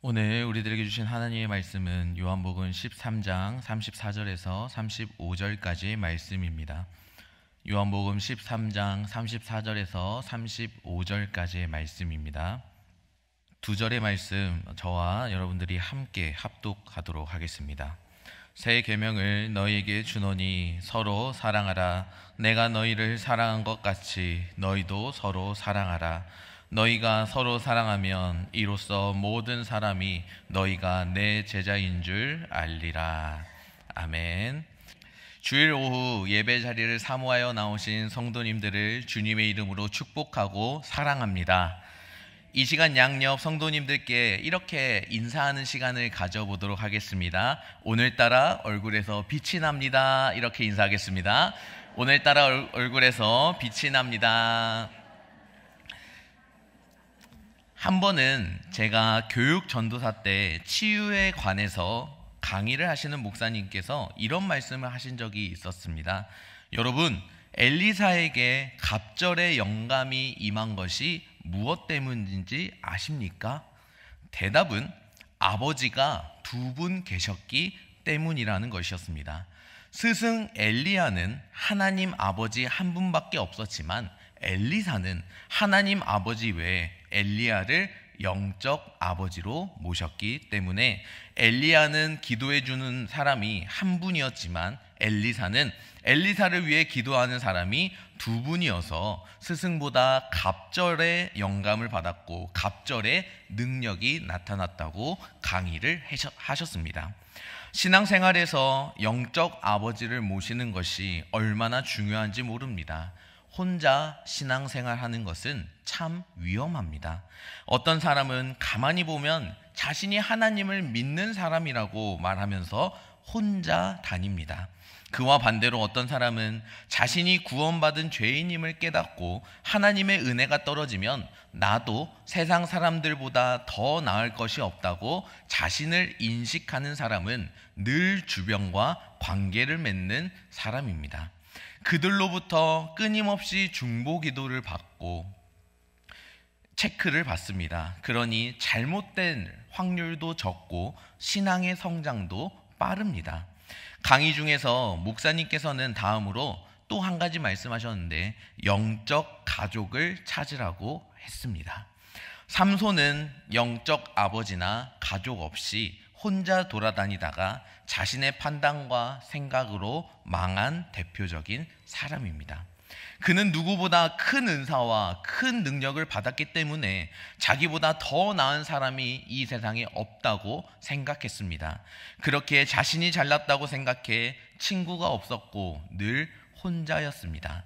오늘 우리들에게 주신 하나님의 말씀은 요한복음 13장 34절에서 35절까지의 말씀입니다. 요한복음 13장 34절에서 35절까지의 말씀입니다. 두 절의 말씀 저와 여러분들이 함께 합독하도록 하겠습니다. 새 계명을 너희에게 주노니 서로 사랑하라. 내가 너희를 사랑한 것 같이 너희도 서로 사랑하라. 너희가 서로 사랑하면 이로써 모든 사람이 너희가 내 제자인 줄 알리라. 아멘. 주일 오후 예배 자리를 사모하여 나오신 성도님들을 주님의 이름으로 축복하고 사랑합니다. 이 시간 양옆 성도님들께 이렇게 인사하는 시간을 가져보도록 하겠습니다. 오늘따라 얼굴에서 빛이 납니다. 이렇게 인사하겠습니다. 오늘따라 얼굴에서 빛이 납니다. 한 번은 제가 교육 전도사 때 치유에 관해서 강의를 하시는 목사님께서 이런 말씀을 하신 적이 있었습니다. 여러분, 엘리사에게 갑절의 영감이 임한 것이 무엇 때문인지 아십니까? 대답은 아버지가 두 분 계셨기 때문이라는 것이었습니다. 스승 엘리야는 하나님 아버지 한 분밖에 없었지만 엘리사는 하나님 아버지 외에 엘리야를 영적 아버지로 모셨기 때문에 엘리야는 기도해 주는 사람이 한 분이었지만 엘리사는 엘리사를 위해 기도하는 사람이 두 분이어서 스승보다 갑절의 영감을 받았고 갑절의 능력이 나타났다고 강의를 하셨습니다. 신앙생활에서 영적 아버지를 모시는 것이 얼마나 중요한지 모릅니다. 혼자 신앙생활 하는 것은 참 위험합니다. 어떤 사람은 가만히 보면 자신이 하나님을 믿는 사람이라고 말하면서 혼자 다닙니다. 그와 반대로 어떤 사람은 자신이 구원받은 죄인임을 깨닫고 하나님의 은혜가 떨어지면 나도 세상 사람들보다 더 나을 것이 없다고 자신을 인식하는 사람은 늘 주변과 관계를 맺는 사람입니다. 그들로부터 끊임없이 중보 기도를 받고 체크를 받습니다. 그러니 잘못된 확률도 적고 신앙의 성장도 빠릅니다. 강의 중에서 목사님께서는 다음으로 또 한 가지 말씀하셨는데 영적 가족을 찾으라고 했습니다. 삼손은 영적 아버지나 가족 없이 혼자 돌아다니다가 자신의 판단과 생각으로 망한 대표적인 사람입니다. 그는 누구보다 큰 은사와 큰 능력을 받았기 때문에 자기보다 더 나은 사람이 이 세상에 없다고 생각했습니다. 그렇게 자신이 잘났다고 생각해 친구가 없었고 늘 혼자였습니다.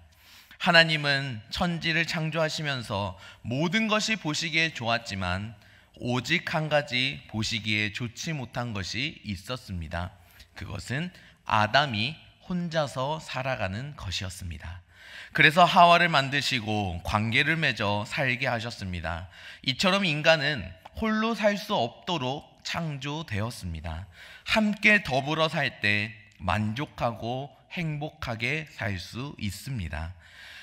하나님은 천지를 창조하시면서 모든 것이 보시기에 좋았지만 오직 한 가지 보시기에 좋지 못한 것이 있었습니다. 그것은 아담이 혼자서 살아가는 것이었습니다. 그래서 하와를 만드시고 관계를 맺어 살게 하셨습니다. 이처럼 인간은 홀로 살 수 없도록 창조되었습니다. 함께 더불어 살 때 만족하고 행복하게 살 수 있습니다.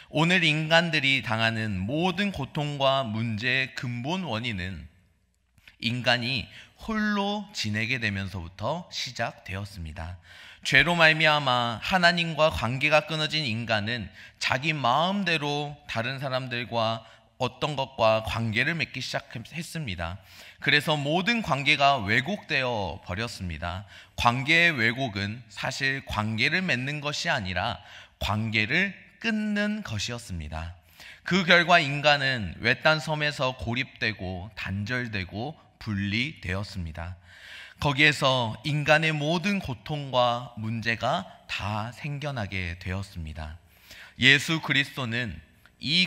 오늘 인간들이 당하는 모든 고통과 문제의 근본 원인은 인간이 홀로 지내게 되면서부터 시작되었습니다. 죄로 말미암아 하나님과 관계가 끊어진 인간은 자기 마음대로 다른 사람들과 어떤 것과 관계를 맺기 시작했습니다. 그래서 모든 관계가 왜곡되어 버렸습니다. 관계의 왜곡은 사실 관계를 맺는 것이 아니라 관계를 끊는 것이었습니다. 그 결과 인간은 외딴 섬에서 고립되고 단절되고 분리되었습니다. 거기에서 인간의 모든 고통과 문제가 다 생겨나게 되었습니다. 예수 그리스도는 이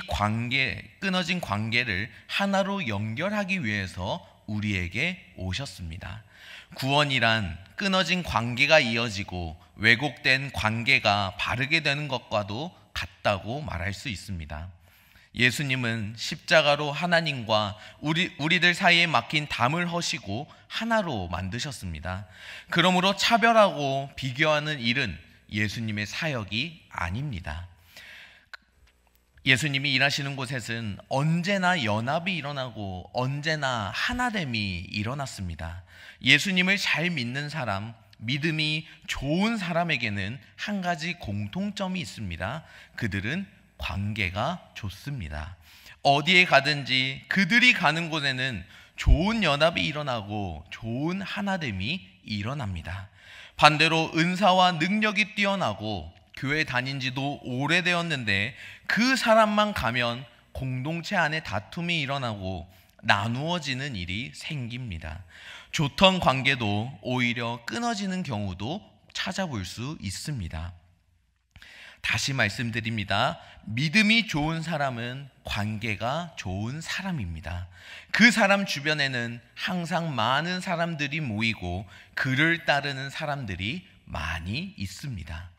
끊어진 관계를 하나로 연결하기 위해서 우리에게 오셨습니다. 구원이란 끊어진 관계가 이어지고 왜곡된 관계가 바르게 되는 것과도 같다고 말할 수 있습니다. 예수님은 십자가로 하나님과 우리들 사이에 막힌 담을 허시고 하나로 만드셨습니다. 그러므로 차별하고 비교하는 일은 예수님의 사역이 아닙니다. 예수님이 일하시는 곳에는 언제나 연합이 일어나고 언제나 하나됨이 일어났습니다. 예수님을 잘 믿는 사람, 믿음이 좋은 사람에게는 한 가지 공통점이 있습니다. 그들은 관계가 좋습니다. 어디에 가든지 그들이 가는 곳에는 좋은 연합이 일어나고 좋은 하나됨이 일어납니다. 반대로 은사와 능력이 뛰어나고 교회 다닌 지도 오래되었는데 그 사람만 가면 공동체 안에 다툼이 일어나고 나누어지는 일이 생깁니다. 좋던 관계도 오히려 끊어지는 경우도 찾아볼 수 있습니다. 다시 말씀드립니다. 믿음이 좋은 사람은 관계가 좋은 사람입니다. 그 사람 주변에는 항상 많은 사람들이 모이고 그를 따르는 사람들이 많이 있습니다.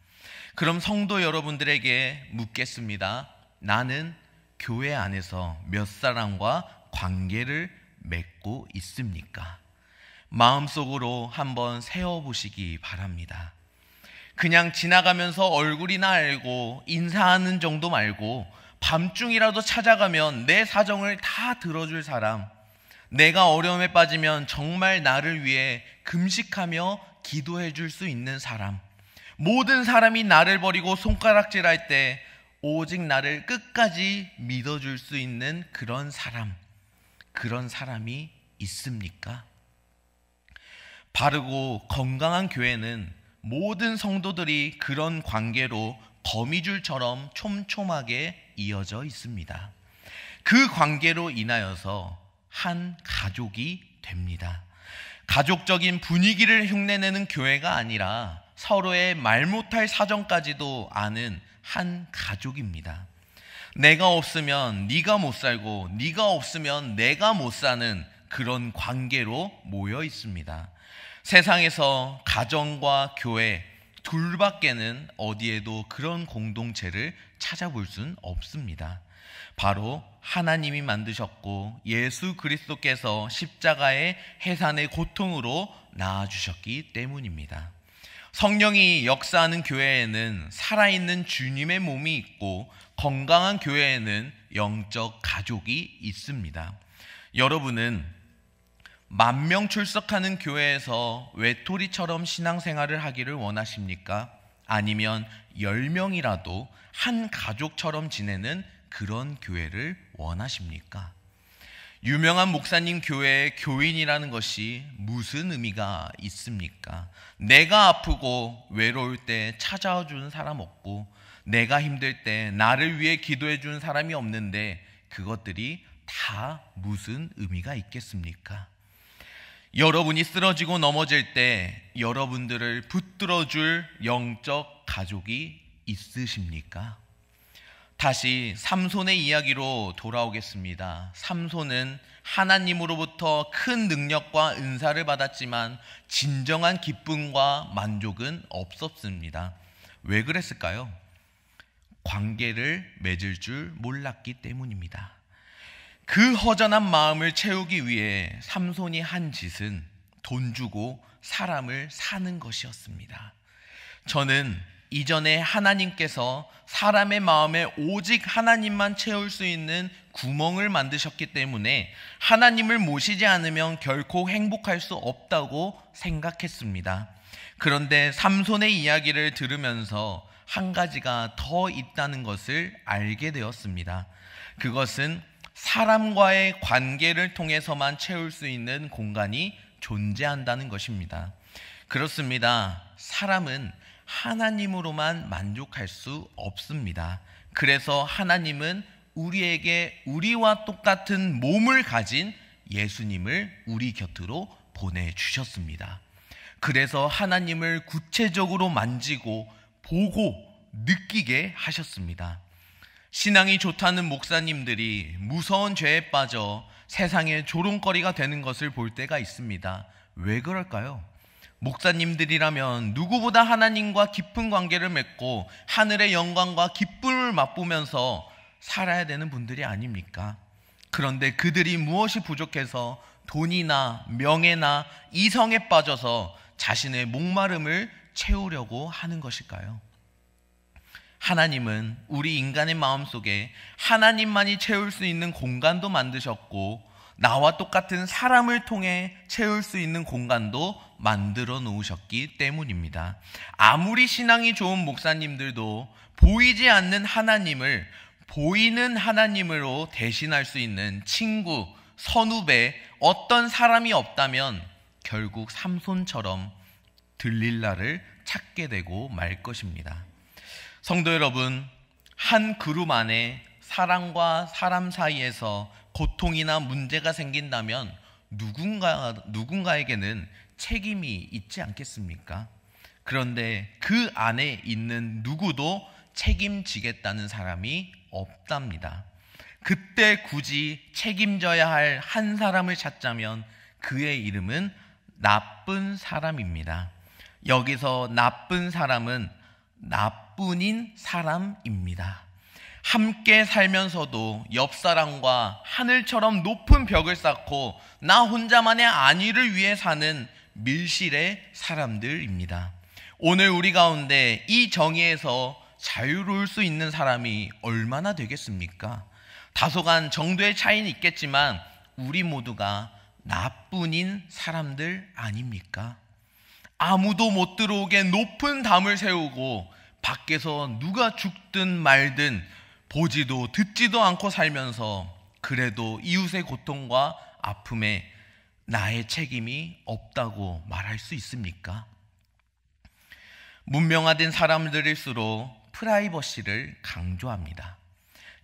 그럼 성도 여러분들에게 묻겠습니다. 나는 교회 안에서 몇 사람과 관계를 맺고 있습니까? 마음속으로 한번 세어보시기 바랍니다. 그냥 지나가면서 얼굴이나 알고 인사하는 정도 말고 밤중이라도 찾아가면 내 사정을 다 들어줄 사람, 내가 어려움에 빠지면 정말 나를 위해 금식하며 기도해 줄 수 있는 사람, 모든 사람이 나를 버리고 손가락질할 때 오직 나를 끝까지 믿어줄 수 있는 그런 사람이 있습니까? 바르고 건강한 교회는 모든 성도들이 그런 관계로 거미줄처럼 촘촘하게 이어져 있습니다. 그 관계로 인하여서 한 가족이 됩니다. 가족적인 분위기를 흉내내는 교회가 아니라 서로의 말 못할 사정까지도 아는 한 가족입니다. 내가 없으면 네가 못 살고 네가 없으면 내가 못 사는 그런 관계로 모여 있습니다. 세상에서 가정과 교회 둘밖에는 어디에도 그런 공동체를 찾아볼 수는 없습니다. 바로 하나님이 만드셨고 예수 그리스도께서 십자가의 해산의 고통으로 낳아주셨기 때문입니다. 성령이 역사하는 교회에는 살아있는 주님의 몸이 있고 건강한 교회에는 영적 가족이 있습니다. 여러분은 10,000명 출석하는 교회에서 외톨이처럼 신앙생활을 하기를 원하십니까? 아니면 10명이라도 한 가족처럼 지내는 그런 교회를 원하십니까? 유명한 목사님 교회의 교인이라는 것이 무슨 의미가 있습니까? 내가 아프고 외로울 때 찾아와 주는 사람 없고 내가 힘들 때 나를 위해 기도해 주는 사람이 없는데 그것들이 다 무슨 의미가 있겠습니까? 여러분이 쓰러지고 넘어질 때 여러분들을 붙들어줄 영적 가족이 있으십니까? 다시 삼손의 이야기로 돌아오겠습니다. 삼손은 하나님으로부터 큰 능력과 은사를 받았지만 진정한 기쁨과 만족은 없었습니다. 왜 그랬을까요? 관계를 맺을 줄 몰랐기 때문입니다. 그 허전한 마음을 채우기 위해 삼손이 한 짓은 돈 주고 사람을 사는 것이었습니다. 저는 이전에 하나님께서 사람의 마음에 오직 하나님만 채울 수 있는 구멍을 만드셨기 때문에 하나님을 모시지 않으면 결코 행복할 수 없다고 생각했습니다. 그런데 삼손의 이야기를 들으면서 한 가지가 더 있다는 것을 알게 되었습니다. 그것은 사람과의 관계를 통해서만 채울 수 있는 공간이 존재한다는 것입니다. 그렇습니다. 사람은 하나님으로만 만족할 수 없습니다. 그래서 하나님은 우리에게 우리와 똑같은 몸을 가진 예수님을 우리 곁으로 보내주셨습니다. 그래서 하나님을 구체적으로 만지고 보고 느끼게 하셨습니다. 신앙이 좋다는 목사님들이 무서운 죄에 빠져 세상의 조롱거리가 되는 것을 볼 때가 있습니다. 왜 그럴까요? 목사님들이라면 누구보다 하나님과 깊은 관계를 맺고 하늘의 영광과 기쁨을 맛보면서 살아야 되는 분들이 아닙니까? 그런데 그들이 무엇이 부족해서 돈이나 명예나 이성에 빠져서 자신의 목마름을 채우려고 하는 것일까요? 하나님은 우리 인간의 마음속에 하나님만이 채울 수 있는 공간도 만드셨고, 나와 똑같은 사람을 통해 채울 수 있는 공간도 만들어 놓으셨기 때문입니다. 아무리 신앙이 좋은 목사님들도 보이지 않는 하나님을 보이는 하나님으로 대신할 수 있는 친구, 선후배, 어떤 사람이 없다면 결국 삼손처럼 들릴라를 찾게 되고 말 것입니다. 성도 여러분, 한 그룹 안에 사람과 사람 사이에서 고통이나 문제가 생긴다면 누군가에게는 책임이 있지 않겠습니까? 그런데 그 안에 있는 누구도 책임지겠다는 사람이 없답니다. 그때 굳이 책임져야 할 한 사람을 찾자면 그의 이름은 나쁜 사람입니다. 여기서 나쁜 사람은 나뿐인 사람입니다. 함께 살면서도 옆 사람과 하늘처럼 높은 벽을 쌓고 나 혼자만의 안위를 위해 사는 밀실의 사람들입니다. 오늘 우리 가운데 이 정의에서 자유로울 수 있는 사람이 얼마나 되겠습니까? 다소간 정도의 차이는 있겠지만 우리 모두가 나뿐인 사람들 아닙니까? 아무도 못 들어오게 높은 담을 세우고 밖에서 누가 죽든 말든 보지도 듣지도 않고 살면서 그래도 이웃의 고통과 아픔에 나의 책임이 없다고 말할 수 있습니까? 문명화된 사람들일수록 프라이버시를 강조합니다.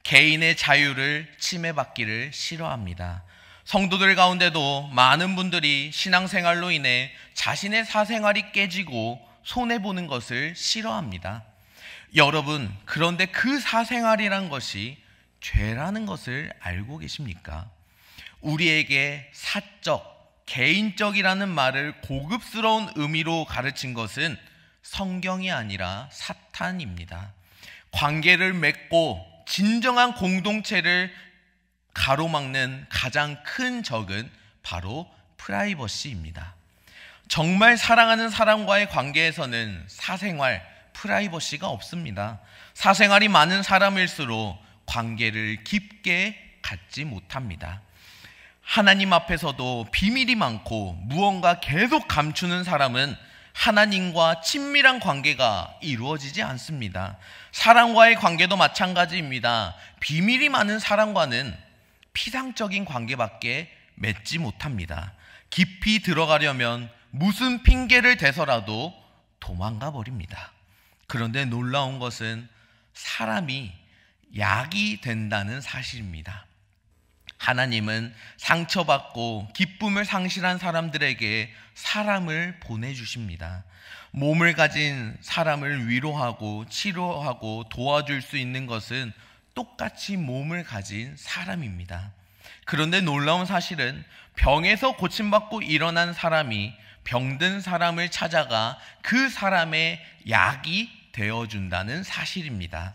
개인의 자유를 침해받기를 싫어합니다. 성도들 가운데도 많은 분들이 신앙생활로 인해 자신의 사생활이 깨지고 손해보는 것을 싫어합니다. 여러분, 그런데 그 사생활이란 것이 죄라는 것을 알고 계십니까? 우리에게 사적, 개인적이라는 말을 고급스러운 의미로 가르친 것은 성경이 아니라 사탄입니다. 관계를 맺고 진정한 공동체를 가로막는 가장 큰 적은 바로 프라이버시입니다. 정말 사랑하는 사람과의 관계에서는 사생활, 프라이버시가 없습니다. 사생활이 많은 사람일수록 관계를 깊게 갖지 못합니다. 하나님 앞에서도 비밀이 많고 무언가 계속 감추는 사람은 하나님과 친밀한 관계가 이루어지지 않습니다. 사람과의 관계도 마찬가지입니다. 비밀이 많은 사람과는 피상적인 관계밖에 맺지 못합니다. 깊이 들어가려면 무슨 핑계를 대서라도 도망가 버립니다. 그런데 놀라운 것은 사람이 약이 된다는 사실입니다. 하나님은 상처받고 기쁨을 상실한 사람들에게 사람을 보내주십니다. 몸을 가진 사람을 위로하고 치료하고 도와줄 수 있는 것은 똑같이 몸을 가진 사람입니다. 그런데 놀라운 사실은 병에서 고침받고 일어난 사람이 병든 사람을 찾아가 그 사람의 약이 되어준다는 사실입니다.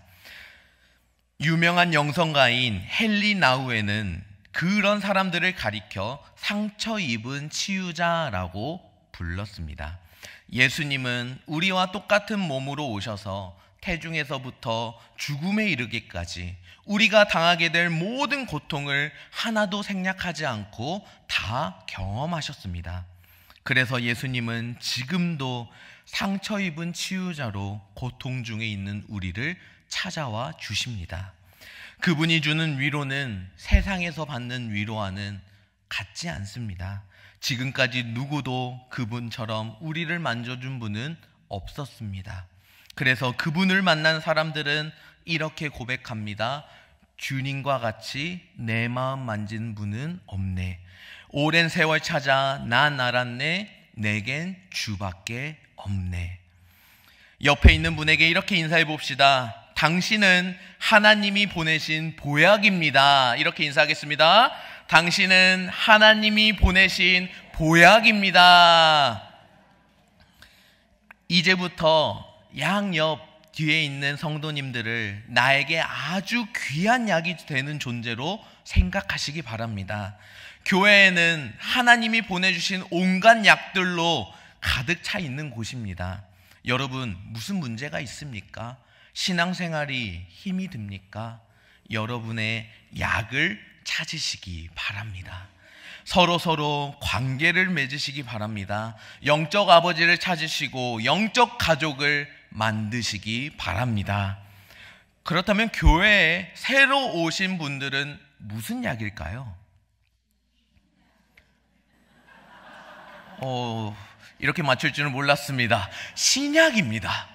유명한 영성가인 헨리 나우에는 그런 사람들을 가리켜 상처 입은 치유자라고 불렀습니다. 예수님은 우리와 똑같은 몸으로 오셔서 태중에서부터 죽음에 이르기까지 우리가 당하게 될 모든 고통을 하나도 생략하지 않고 다 경험하셨습니다. 그래서 예수님은 지금도 상처 입은 치유자로 고통 중에 있는 우리를 찾아와 주십니다. 그분이 주는 위로는 세상에서 받는 위로와는 같지 않습니다. 지금까지 누구도 그분처럼 우리를 만져준 분은 없었습니다. 그래서 그분을 만난 사람들은 이렇게 고백합니다. 주님과 같이 내 마음 만진 분은 없네. 오랜 세월 찾아 난 알았네. 내겐 주밖에 없네. 옆에 있는 분에게 이렇게 인사해 봅시다. 당신은 하나님이 보내신 보약입니다. 이렇게 인사하겠습니다. 당신은 하나님이 보내신 보약입니다. 이제부터 양옆 뒤에 있는 성도님들을 나에게 아주 귀한 약이 되는 존재로 생각하시기 바랍니다. 교회에는 하나님이 보내주신 온갖 약들로 가득 차 있는 곳입니다. 여러분, 무슨 문제가 있습니까? 신앙생활이 힘이 듭니까? 여러분의 약을 찾으시기 바랍니다. 서로 관계를 맺으시기 바랍니다. 영적 아버지를 찾으시고 영적 가족을 만드시기 바랍니다. 그렇다면 교회에 새로 오신 분들은 무슨 약일까요? 이렇게 맞출 줄은 몰랐습니다. 신약입니다.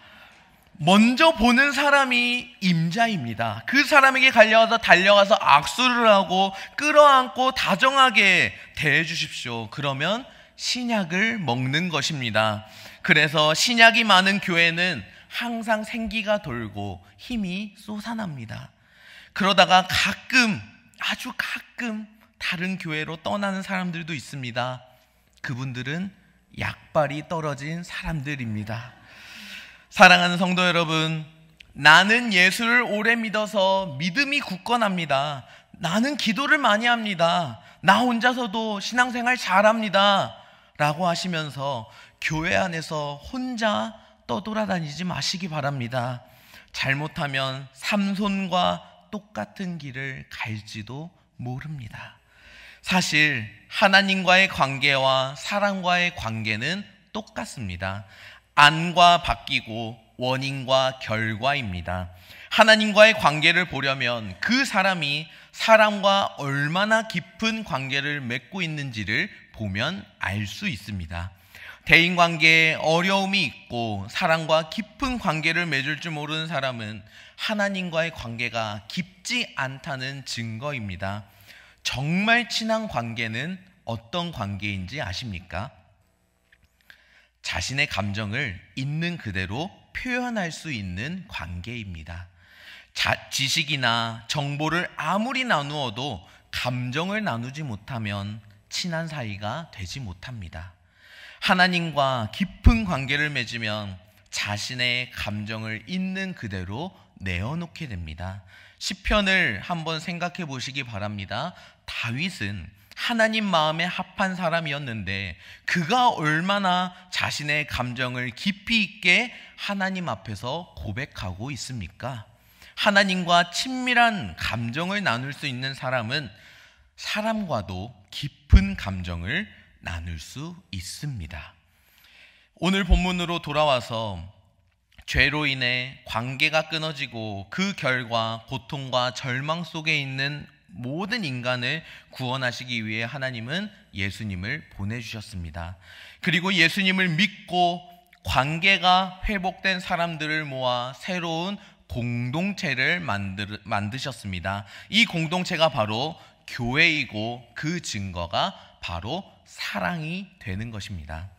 먼저 보는 사람이 임자입니다. 그 사람에게 달려가서 악수를 하고 끌어안고 다정하게 대해 주십시오. 그러면 신약을 먹는 것입니다. 그래서 신약이 많은 교회는 항상 생기가 돌고 힘이 솟아납니다. 그러다가 아주 가끔 다른 교회로 떠나는 사람들도 있습니다. 그분들은 약발이 떨어진 사람들입니다. 사랑하는 성도 여러분, 나는 예수를 오래 믿어서 믿음이 굳건합니다. 나는 기도를 많이 합니다. 나 혼자서도 신앙생활 잘합니다. 라고 하시면서 교회 안에서 혼자 떠돌아다니지 마시기 바랍니다. 잘못하면 삼손과 똑같은 길을 갈지도 모릅니다. 사실 하나님과의 관계와 사람과의 관계는 똑같습니다. 안과 바뀌고 원인과 결과입니다. 하나님과의 관계를 보려면 그 사람이 사람과 얼마나 깊은 관계를 맺고 있는지를 보면 알 수 있습니다. 대인관계에 어려움이 있고 사람과 깊은 관계를 맺을 줄 모르는 사람은 하나님과의 관계가 깊지 않다는 증거입니다. 정말 친한 관계는 어떤 관계인지 아십니까? 자신의 감정을 있는 그대로 표현할 수 있는 관계입니다. 지식이나 정보를 아무리 나누어도 감정을 나누지 못하면 친한 사이가 되지 못합니다. 하나님과 깊은 관계를 맺으면 자신의 감정을 있는 그대로 내어놓게 됩니다. 시편을 한번 생각해 보시기 바랍니다. 다윗은 하나님 마음에 합한 사람이었는데 그가 얼마나 자신의 감정을 깊이 있게 하나님 앞에서 고백하고 있습니까? 하나님과 친밀한 감정을 나눌 수 있는 사람은 사람과도 깊은 감정을 나눌 수 있습니다. 오늘 본문으로 돌아와서 죄로 인해 관계가 끊어지고 그 결과 고통과 절망 속에 있는 모든 인간을 구원하시기 위해 하나님은 예수님을 보내주셨습니다. 그리고 예수님을 믿고 관계가 회복된 사람들을 모아 새로운 공동체를 만드셨습니다. 이 공동체가 바로 교회이고 그 증거가 바로 사랑이 되는 것입니다.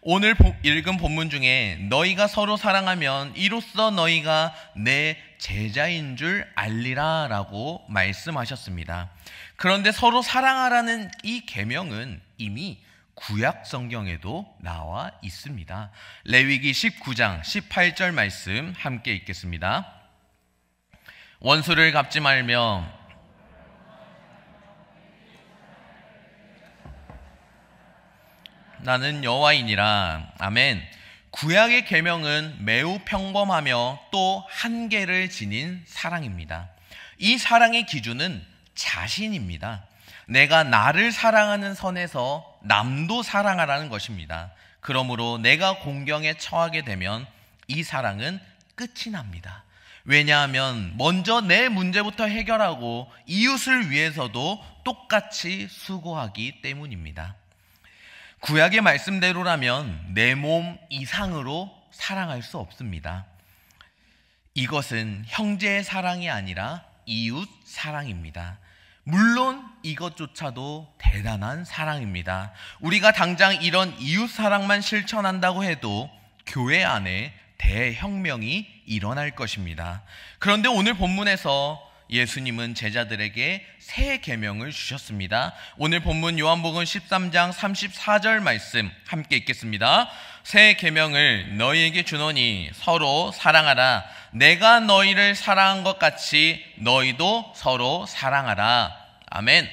오늘 읽은 본문 중에 너희가 서로 사랑하면 이로써 너희가 내 제자인 줄 알리라 라고 말씀하셨습니다. 그런데 서로 사랑하라는 이 계명은 이미 구약 성경에도 나와 있습니다. 레위기 19장 18절 말씀 함께 읽겠습니다. 원수를 갚지 말며 나는 여호와이니라. 아멘. 구약의 계명은 매우 평범하며 또 한계를 지닌 사랑입니다. 이 사랑의 기준은 자신입니다. 내가 나를 사랑하는 선에서 남도 사랑하라는 것입니다. 그러므로 내가 공경에 처하게 되면 이 사랑은 끝이 납니다. 왜냐하면 먼저 내 문제부터 해결하고 이웃을 위해서도 똑같이 수고하기 때문입니다. 구약의 말씀대로라면 내 몸 이상으로 사랑할 수 없습니다. 이것은 형제의 사랑이 아니라 이웃 사랑입니다. 물론 이것조차도 대단한 사랑입니다. 우리가 당장 이런 이웃 사랑만 실천한다고 해도 교회 안에 대혁명이 일어날 것입니다. 그런데 오늘 본문에서 예수님은 제자들에게 새 계명을 주셨습니다. 오늘 본문 요한복음 13장 34절 말씀 함께 읽겠습니다. 새 계명을 너희에게 주노니 서로 사랑하라. 내가 너희를 사랑한 것 같이 너희도 서로 사랑하라. 아멘.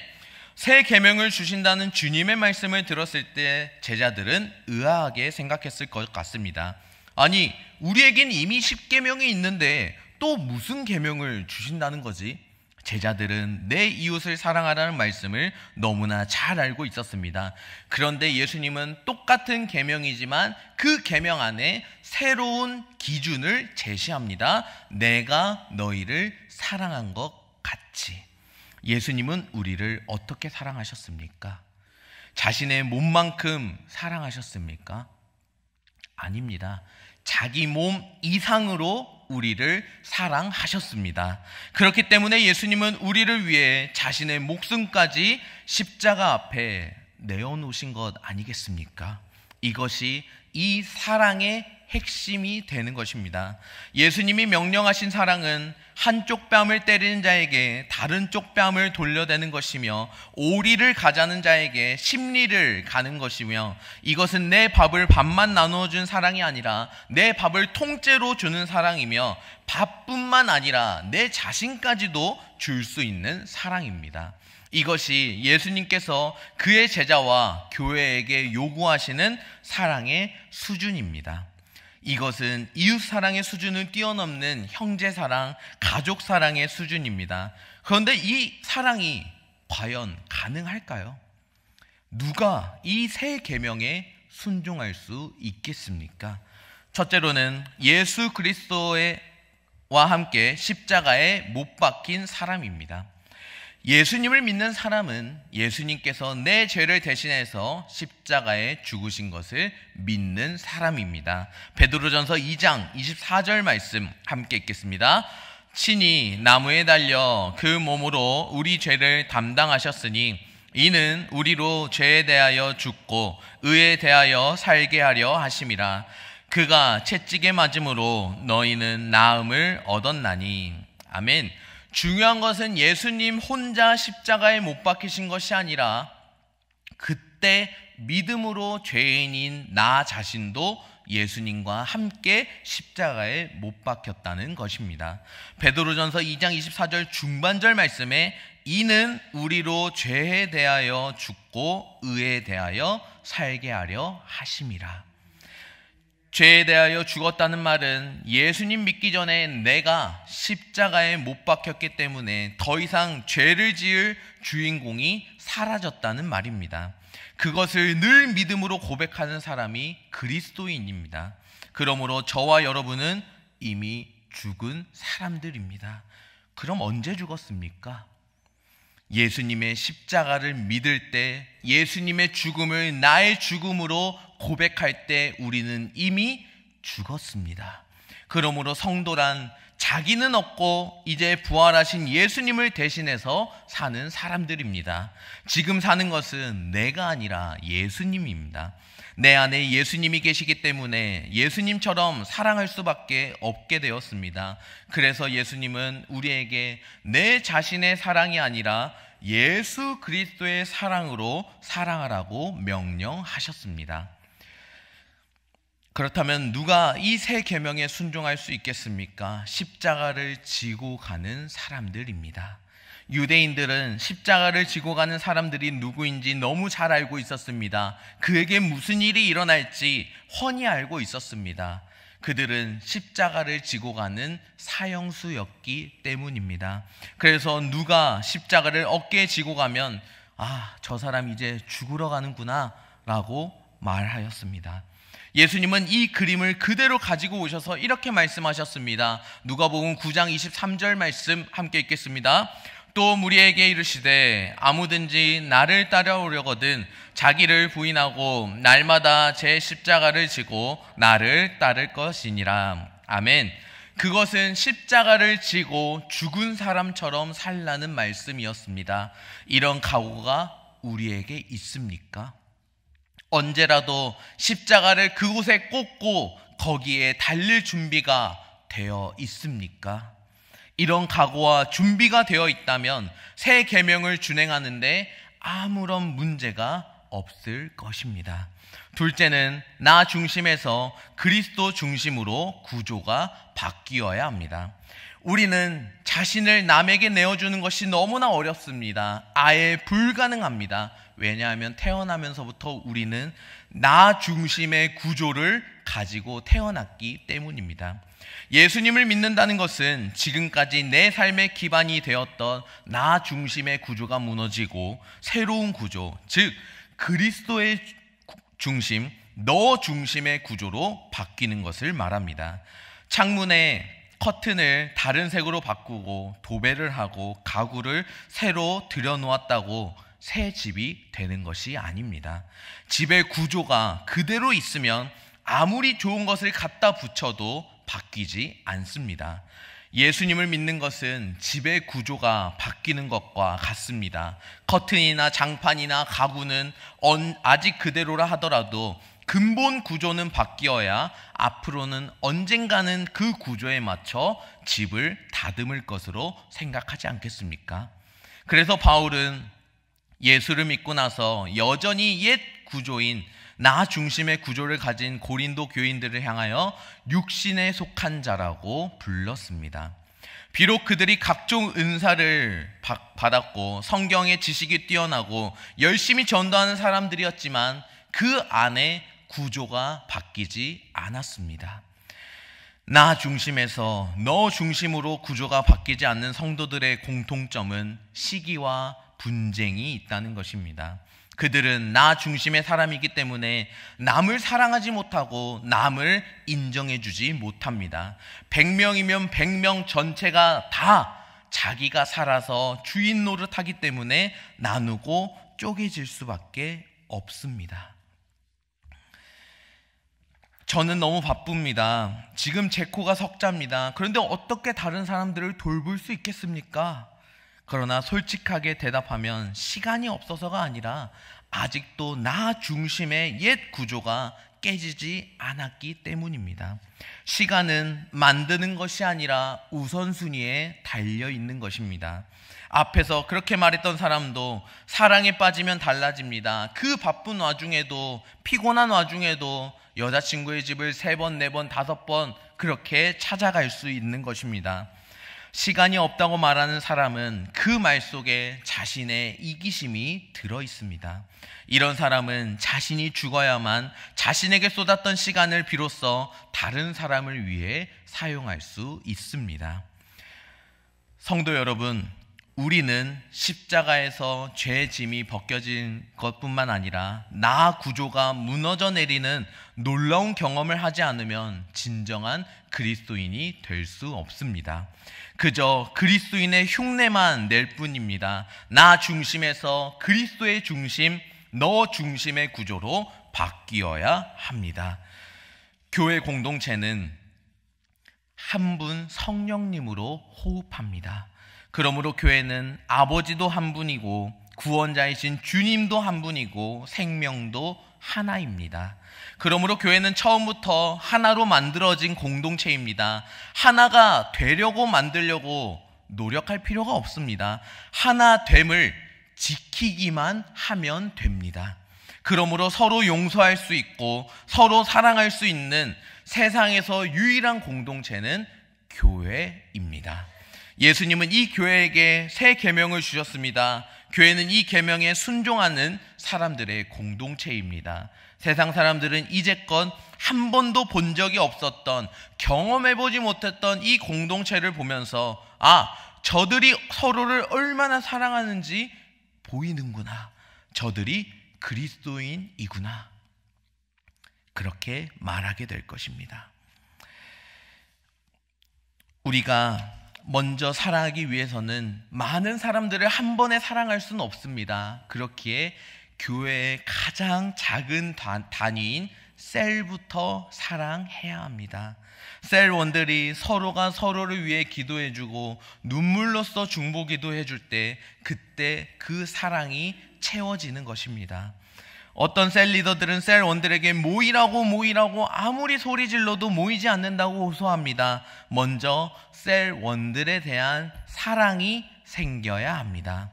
새 계명을 주신다는 주님의 말씀을 들었을 때 제자들은 의아하게 생각했을 것 같습니다. 아니, 우리에겐 이미 10계명이 있는데 또 무슨 계명을 주신다는 거지? 제자들은 내 이웃을 사랑하라는 말씀을 너무나 잘 알고 있었습니다. 그런데 예수님은 똑같은 계명이지만 그 계명 안에 새로운 기준을 제시합니다. 내가 너희를 사랑한 것 같이. 예수님은 우리를 어떻게 사랑하셨습니까? 자신의 몸만큼 사랑하셨습니까? 아닙니다. 자기 몸 이상으로 우리를 사랑하셨습니다. 그렇기 때문에 예수님은 우리를 위해 자신의 목숨까지 십자가 앞에 내어놓으신 것 아니겠습니까? 이것이 이 사랑의 핵심이 되는 것입니다. 예수님이 명령하신 사랑은 한쪽 뺨을 때리는 자에게 다른 쪽 뺨을 돌려대는 것이며, 오리를 가자는 자에게 십리를 가는 것이며, 이것은 내 밥을 반만 나누어준 사랑이 아니라 내 밥을 통째로 주는 사랑이며, 밥뿐만 아니라 내 자신까지도 줄 수 있는 사랑입니다. 이것이 예수님께서 그의 제자와 교회에게 요구하시는 사랑의 수준입니다. 이것은 이웃 사랑의 수준을 뛰어넘는 형제 사랑, 가족 사랑의 수준입니다. 그런데 이 사랑이 과연 가능할까요? 누가 이 세 계명에 순종할 수 있겠습니까? 첫째로는 예수 그리스도와 함께 십자가에 못 박힌 사람입니다. 예수님을 믿는 사람은 예수님께서 내 죄를 대신해서 십자가에 죽으신 것을 믿는 사람입니다. 베드로전서 2장 24절 말씀 함께 읽겠습니다. 친히 나무에 달려 그 몸으로 우리 죄를 담당하셨으니 이는 우리로 죄에 대하여 죽고 의에 대하여 살게 하려 하심이라. 그가 채찍에 맞음으로 너희는 나음을 얻었나니. 아멘. 중요한 것은 예수님 혼자 십자가에 못 박히신 것이 아니라 그때 믿음으로 죄인인 나 자신도 예수님과 함께 십자가에 못 박혔다는 것입니다. 베드로전서 2장 24절 중반절 말씀에 이는 우리로 죄에 대하여 죽고 의에 대하여 살게 하려 하심이라. 죄에 대하여 죽었다는 말은 예수님 믿기 전에 내가 십자가에 못 박혔기 때문에 더 이상 죄를 지을 주인공이 사라졌다는 말입니다. 그것을 늘 믿음으로 고백하는 사람이 그리스도인입니다. 그러므로 저와 여러분은 이미 죽은 사람들입니다. 그럼 언제 죽었습니까? 예수님의 십자가를 믿을 때, 예수님의 죽음을 나의 죽음으로 고백할 때 우리는 이미 죽었습니다. 그러므로 성도란 자기는 없고 이제 부활하신 예수님을 대신해서 사는 사람들입니다. 지금 사는 것은 내가 아니라 예수님입니다. 내 안에 예수님이 계시기 때문에 예수님처럼 사랑할 수밖에 없게 되었습니다. 그래서 예수님은 우리에게 내 자신의 사랑이 아니라 예수 그리스도의 사랑으로 사랑하라고 명령하셨습니다. 그렇다면 누가 이 세 계명에 순종할 수 있겠습니까? 십자가를 지고 가는 사람들입니다. 유대인들은 십자가를 지고 가는 사람들이 누구인지 너무 잘 알고 있었습니다. 그에게 무슨 일이 일어날지 훤히 알고 있었습니다. 그들은 십자가를 지고 가는 사형수였기 때문입니다. 그래서 누가 십자가를 어깨에 지고 가면 저 사람 이제 죽으러 가는구나 라고 말하였습니다. 예수님은 이 그림을 그대로 가지고 오셔서 이렇게 말씀하셨습니다. 누가복음 9장 23절 말씀 함께 읽겠습니다. 또 무리에게 이르시되 아무든지 나를 따라오려거든 자기를 부인하고 날마다 제 십자가를 지고 나를 따를 것이니라. 아멘. 그것은 십자가를 지고 죽은 사람처럼 살라는 말씀이었습니다. 이런 각오가 우리에게 있습니까? 언제라도 십자가를 그곳에 꽂고 거기에 달릴 준비가 되어 있습니까? 이런 각오와 준비가 되어 있다면 새 계명을 준행하는데 아무런 문제가 없을 것입니다. 둘째는 나 중심에서 그리스도 중심으로 구조가 바뀌어야 합니다. 우리는 자신을 남에게 내어주는 것이 너무나 어렵습니다. 아예 불가능합니다. 왜냐하면 태어나면서부터 우리는 나 중심의 구조를 가지고 태어났기 때문입니다. 예수님을 믿는다는 것은 지금까지 내 삶의 기반이 되었던 나 중심의 구조가 무너지고 새로운 구조, 즉 그리스도의 중심, 너 중심의 구조로 바뀌는 것을 말합니다. 창문에 커튼을 다른 색으로 바꾸고 도배를 하고 가구를 새로 들여놓았다고 새 집이 되는 것이 아닙니다. 집의 구조가 그대로 있으면 아무리 좋은 것을 갖다 붙여도 바뀌지 않습니다. 예수님을 믿는 것은 집의 구조가 바뀌는 것과 같습니다. 커튼이나 장판이나 가구는 아직 그대로라 하더라도 근본 구조는 바뀌어야 앞으로는 언젠가는 그 구조에 맞춰 집을 다듬을 것으로 생각하지 않겠습니까? 그래서 바울은 예수를 믿고 나서 여전히 옛 구조인 나 중심의 구조를 가진 고린도 교인들을 향하여 육신에 속한 자라고 불렀습니다. 비록 그들이 각종 은사를 받았고 성경의 지식이 뛰어나고 열심히 전도하는 사람들이었지만 그 안에 구조가 바뀌지 않았습니다. 나 중심에서 너 중심으로 구조가 바뀌지 않는 성도들의 공통점은 시기와 분쟁이 있다는 것입니다. 그들은 나 중심의 사람이기 때문에 남을 사랑하지 못하고 남을 인정해주지 못합니다. 100명이면 100명 전체가 다 자기가 살아서 주인 노릇하기 때문에 나누고 쪼개질 수밖에 없습니다. 저는 너무 바쁩니다. 지금 제 코가 석자입니다. 그런데 어떻게 다른 사람들을 돌볼 수 있겠습니까? 그러나 솔직하게 대답하면 시간이 없어서가 아니라 아직도 나 중심의 옛 구조가 깨지지 않았기 때문입니다. 시간은 만드는 것이 아니라 우선순위에 달려 있는 것입니다. 앞에서 그렇게 말했던 사람도 사랑에 빠지면 달라집니다. 그 바쁜 와중에도 피곤한 와중에도 여자친구의 집을 3번, 4번, 5번 그렇게 찾아갈 수 있는 것입니다. 시간이 없다고 말하는 사람은 그 말 속에 자신의 이기심이 들어 있습니다. 이런 사람은 자신이 죽어야만 자신에게 쏟았던 시간을 비로소 다른 사람을 위해 사용할 수 있습니다. 성도 여러분, 우리는 십자가에서 죄의 짐이 벗겨진 것뿐만 아니라 나 구조가 무너져 내리는 놀라운 경험을 하지 않으면 진정한 그리스도인이 될 수 없습니다. 그저 그리스도인의 흉내만 낼 뿐입니다. 나 중심에서 그리스도의 중심, 너 중심의 구조로 바뀌어야 합니다. 교회 공동체는 한 분 성령님으로 호흡합니다. 그러므로 교회는 아버지도 한 분이고 구원자이신 주님도 한 분이고 생명도 하나입니다. 그러므로 교회는 처음부터 하나로 만들어진 공동체입니다. 하나가 되려고 만들려고 노력할 필요가 없습니다. 하나됨을 지키기만 하면 됩니다. 그러므로 서로 용서할 수 있고 서로 사랑할 수 있는 세상에서 유일한 공동체는 교회입니다. 예수님은 이 교회에게 새 계명을 주셨습니다. 교회는 이 계명에 순종하는 사람들의 공동체입니다. 세상 사람들은 이제껏 한 번도 본 적이 없었던, 경험해보지 못했던 이 공동체를 보면서 저들이 서로를 얼마나 사랑하는지 보이는구나. 저들이 그리스도인이구나. 그렇게 말하게 될 것입니다. 우리가 먼저 사랑하기 위해서는 많은 사람들을 한 번에 사랑할 수는 없습니다. 그렇기에 교회의 가장 작은 단위인 셀부터 사랑해야 합니다. 셀원들이 서로가 서로를 위해 기도해주고 눈물로써 중보기도 해줄 때 그때 그 사랑이 채워지는 것입니다. 어떤 셀 리더들은 셀원들에게 모이라고 아무리 소리 질러도 모이지 않는다고 호소합니다. 먼저 셀원들에 대한 사랑이 생겨야 합니다.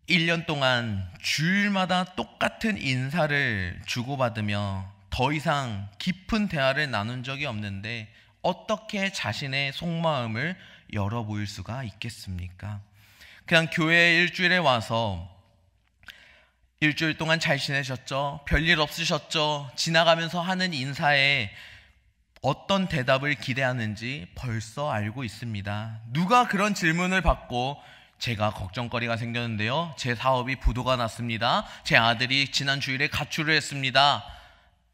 1년 동안 주일마다 똑같은 인사를 주고받으며 더 이상 깊은 대화를 나눈 적이 없는데 어떻게 자신의 속마음을 열어보일 수가 있겠습니까? 그냥 교회에 일주일에 와서 일주일 동안 잘 지내셨죠? 별일 없으셨죠? 지나가면서 하는 인사에 어떤 대답을 기대하는지 벌써 알고 있습니다. 누가 그런 질문을 받고 제가 걱정거리가 생겼는데요. 제 사업이 부도가 났습니다. 제 아들이 지난 주일에 가출을 했습니다.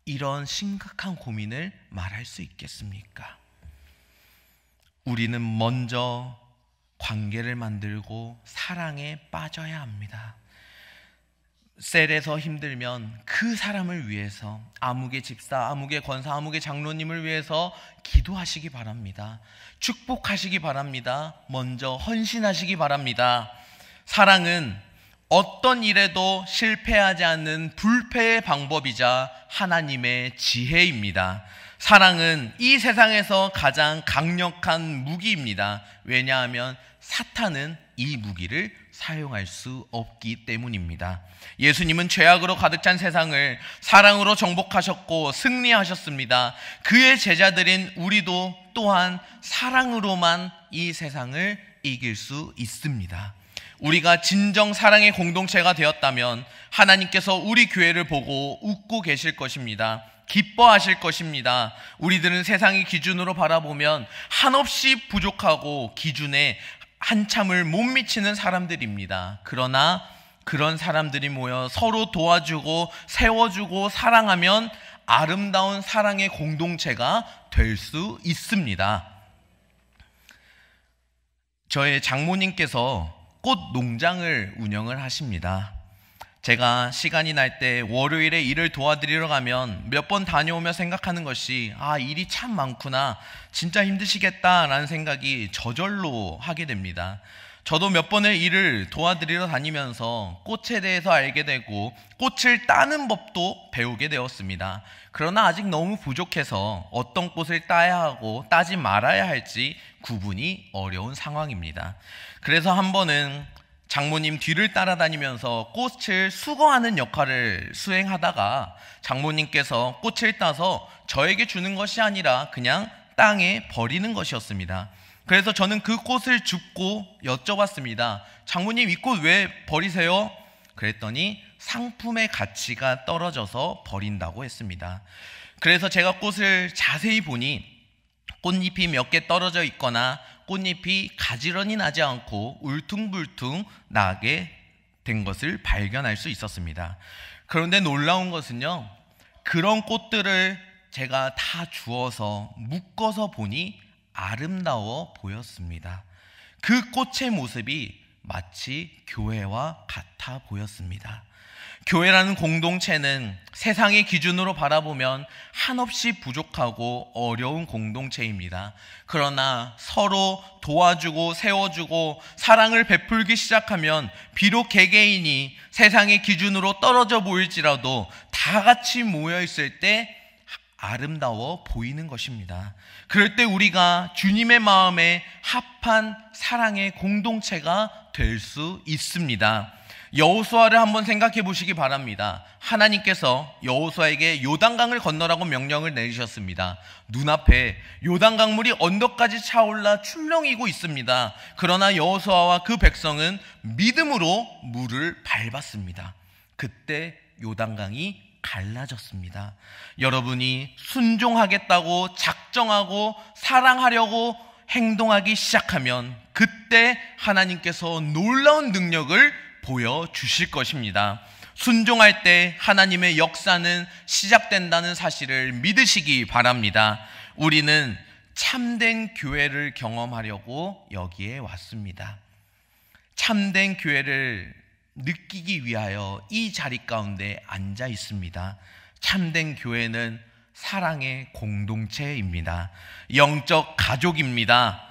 이런 심각한 고민을 말할 수 있겠습니까? 우리는 먼저 관계를 만들고 사랑에 빠져야 합니다. 셀에서 힘들면 그 사람을 위해서 아무개 집사, 아무개 권사, 아무개 장로님을 위해서 기도하시기 바랍니다. 축복하시기 바랍니다. 먼저 헌신하시기 바랍니다. 사랑은 어떤 일에도 실패하지 않는 불패의 방법이자 하나님의 지혜입니다. 사랑은 이 세상에서 가장 강력한 무기입니다. 왜냐하면 사탄은 이 무기를 사용할 수 없기 때문입니다. 예수님은 죄악으로 가득 찬 세상을 사랑으로 정복하셨고 승리하셨습니다. 그의 제자들인 우리도 또한 사랑으로만 이 세상을 이길 수 있습니다. 우리가 진정 사랑의 공동체가 되었다면 하나님께서 우리 교회를 보고 웃고 계실 것입니다. 기뻐하실 것입니다. 우리들은 세상의 기준으로 바라보면 한없이 부족하고 기준에 한참을 못 미치는 사람들입니다. 그러나 그런 사람들이 모여 서로 도와주고 세워주고 사랑하면 아름다운 사랑의 공동체가 될 수 있습니다. 저의 장모님께서 꽃 농장을 운영을 하십니다. 제가 시간이 날 때 월요일에 일을 도와드리러 가면 몇 번 다녀오며 생각하는 것이 일이 참 많구나, 진짜 힘드시겠다라는 생각이 저절로 하게 됩니다. 저도 몇 번의 일을 도와드리러 다니면서 꽃에 대해서 알게 되고 꽃을 따는 법도 배우게 되었습니다. 그러나 아직 너무 부족해서 어떤 꽃을 따야 하고 따지 말아야 할지 구분이 어려운 상황입니다. 그래서 한 번은 장모님 뒤를 따라다니면서 꽃을 수거하는 역할을 수행하다가 장모님께서 꽃을 따서 저에게 주는 것이 아니라 그냥 땅에 버리는 것이었습니다. 그래서 저는 그 꽃을 줍고 여쭤봤습니다. 장모님, 이 꽃 왜 버리세요? 그랬더니 상품의 가치가 떨어져서 버린다고 했습니다. 그래서 제가 꽃을 자세히 보니 꽃잎이 몇 개 떨어져 있거나 꽃잎이 가지런히 나지 않고 울퉁불퉁 나게 된 것을 발견할 수 있었습니다. 그런데 놀라운 것은요, 그런 꽃들을 제가 다 주워서 묶어서 보니 아름다워 보였습니다. 그 꽃의 모습이 마치 교회와 같아 보였습니다. 교회라는 공동체는 세상의 기준으로 바라보면 한없이 부족하고 어려운 공동체입니다. 그러나 서로 도와주고 세워주고 사랑을 베풀기 시작하면 비록 개개인이 세상의 기준으로 떨어져 보일지라도 다 같이 모여있을 때 아름다워 보이는 것입니다. 그럴 때 우리가 주님의 마음에 합한 사랑의 공동체가 될 수 있습니다. 여호수아를 한번 생각해 보시기 바랍니다. 하나님께서 여호수아에게 요단강을 건너라고 명령을 내리셨습니다. 눈앞에 요단강물이 언덕까지 차올라 출렁이고 있습니다. 그러나 여호수아와 그 백성은 믿음으로 물을 밟았습니다. 그때 요단강이 갈라졌습니다. 여러분이 순종하겠다고 작정하고 사랑하려고 행동하기 시작하면 그때 하나님께서 놀라운 능력을 보여주실 것입니다. 순종할 때 하나님의 역사는 시작된다는 사실을 믿으시기 바랍니다. 우리는 참된 교회를 경험하려고 여기에 왔습니다. 참된 교회를 느끼기 위하여 이 자리 가운데 앉아 있습니다. 참된 교회는 사랑의 공동체입니다. 영적 가족입니다.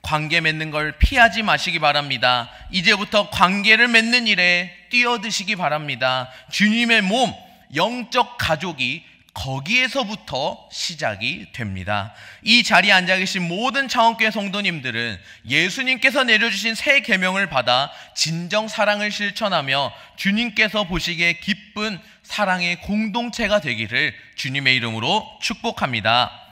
관계 맺는 걸 피하지 마시기 바랍니다. 이제부터 관계를 맺는 일에 뛰어드시기 바랍니다. 주님의 몸, 영적 가족이 거기에서부터 시작이 됩니다. 이 자리에 앉아 계신 모든 창원교회 성도님들은 예수님께서 내려주신 새 계명을 받아 진정 사랑을 실천하며 주님께서 보시기에 기쁜 사랑의 공동체가 되기를 주님의 이름으로 축복합니다.